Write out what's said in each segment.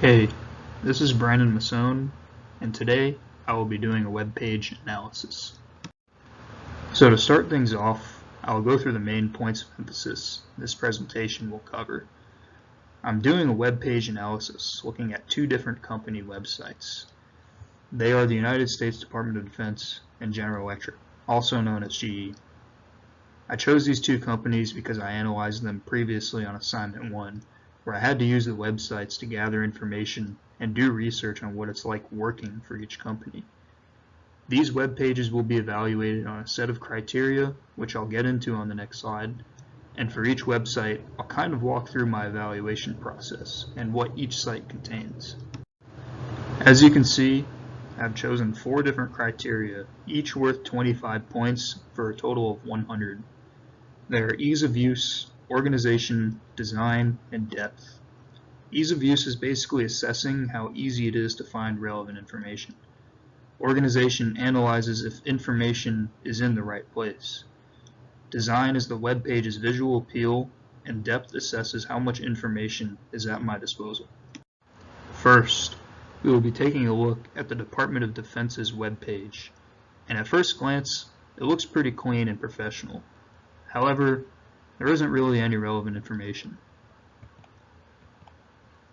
Hey, this is bmasoa4a, and today I will be doing a web page analysis. So to start things off, I will go through the main points of emphasis this presentation will cover. I'm doing a web page analysis looking at two different company websites. They are the United States Department of Defense and General Electric, also known as GE. I chose these two companies because I analyzed them previously on assignment 1, where I had to use the websites to gather information and do research on what it's like working for each company. These web pages will be evaluated on a set of criteria, which I'll get into on the next slide, and for each website, I'll kind of walk through my evaluation process and what each site contains. As you can see, I've chosen 4 different criteria, each worth 25 points for a total of 100. They are ease of use, organization, design, and depth. Ease of use is basically assessing how easy it is to find relevant information. Organization analyzes if information is in the right place. Design is the web page's visual appeal, and depth assesses how much information is at my disposal. First, we will be taking a look at the Department of Defense's web page, and at first glance, it looks pretty clean and professional. However, there isn't really any relevant information.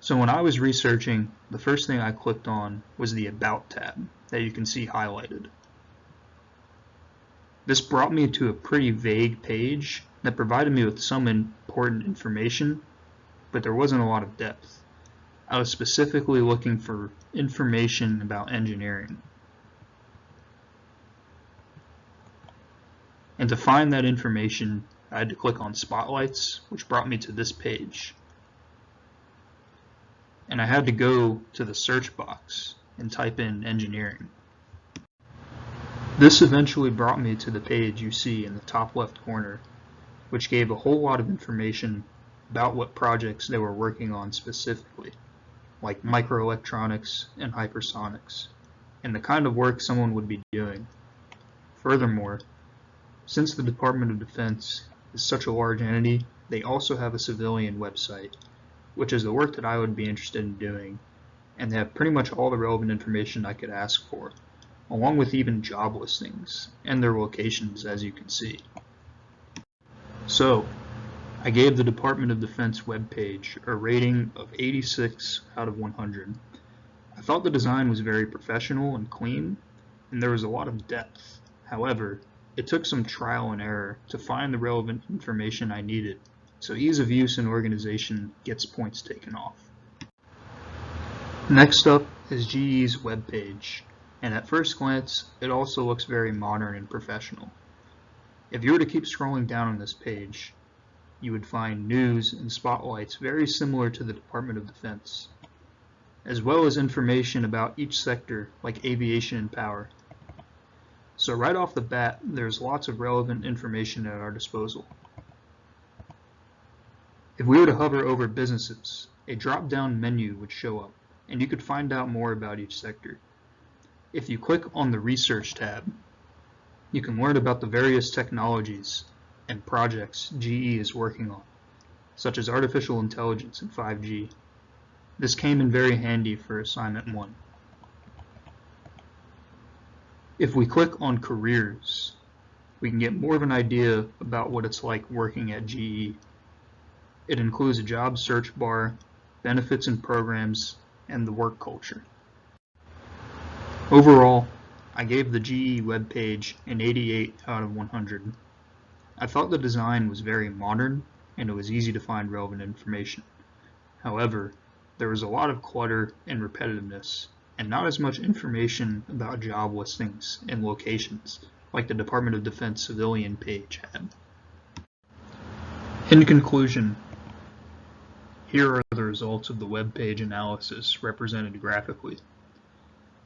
So when I was researching, the first thing I clicked on was the About tab that you can see highlighted. This brought me to a pretty vague page that provided me with some important information, but there wasn't a lot of depth. I was specifically looking for information about engineering. And to find that information, I had to click on Spotlights, which brought me to this page. And I had to go to the search box and type in engineering. This eventually brought me to the page you see in the top left corner, which gave a whole lot of information about what projects they were working on specifically, like microelectronics and hypersonics, and the kind of work someone would be doing. Furthermore, since the Department of Defense is such a large entity, they also have a civilian website, which is the work that I would be interested in doing, and they have pretty much all the relevant information I could ask for, along with even job listings and their locations, as you can see. So, I gave the Department of Defense webpage a rating of 86 out of 100. I thought the design was very professional and clean, and there was a lot of depth. However, it took some trial and error to find the relevant information I needed, so ease of use and organization gets points taken off. Next up is GE's webpage, and at first glance, it also looks very modern and professional. If you were to keep scrolling down on this page, you would find news and spotlights very similar to the Department of Defense, as well as information about each sector like aviation and power. So right off the bat, there's lots of relevant information at our disposal. If we were to hover over businesses, a drop-down menu would show up, and you could find out more about each sector. If you click on the Research tab, you can learn about the various technologies and projects GE is working on, such as artificial intelligence and 5G. This came in very handy for assignment 1. If we click on Careers, we can get more of an idea about what it's like working at GE. It includes a job search bar, benefits and programs, and the work culture. Overall, I gave the GE webpage an 88 out of 100. I thought the design was very modern and it was easy to find relevant information. However, there was a lot of clutter and repetitiveness, and not as much information about job listings and locations like the Department of Defense civilian page had. In conclusion, here are the results of the web page analysis represented graphically.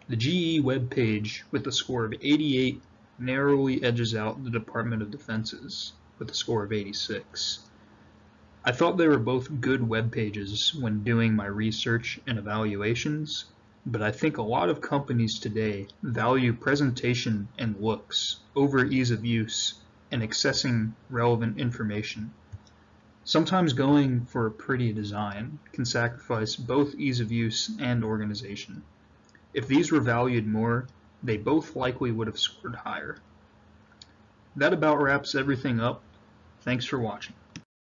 The GE web page with a score of 88 narrowly edges out the Department of Defense's with a score of 86. I thought they were both good web pages when doing my research and evaluations, but I think a lot of companies today value presentation and looks over ease of use and accessing relevant information. Sometimes going for a pretty design can sacrifice both ease of use and organization. If these were valued more, they both likely would have scored higher. That about wraps everything up. Thanks for watching.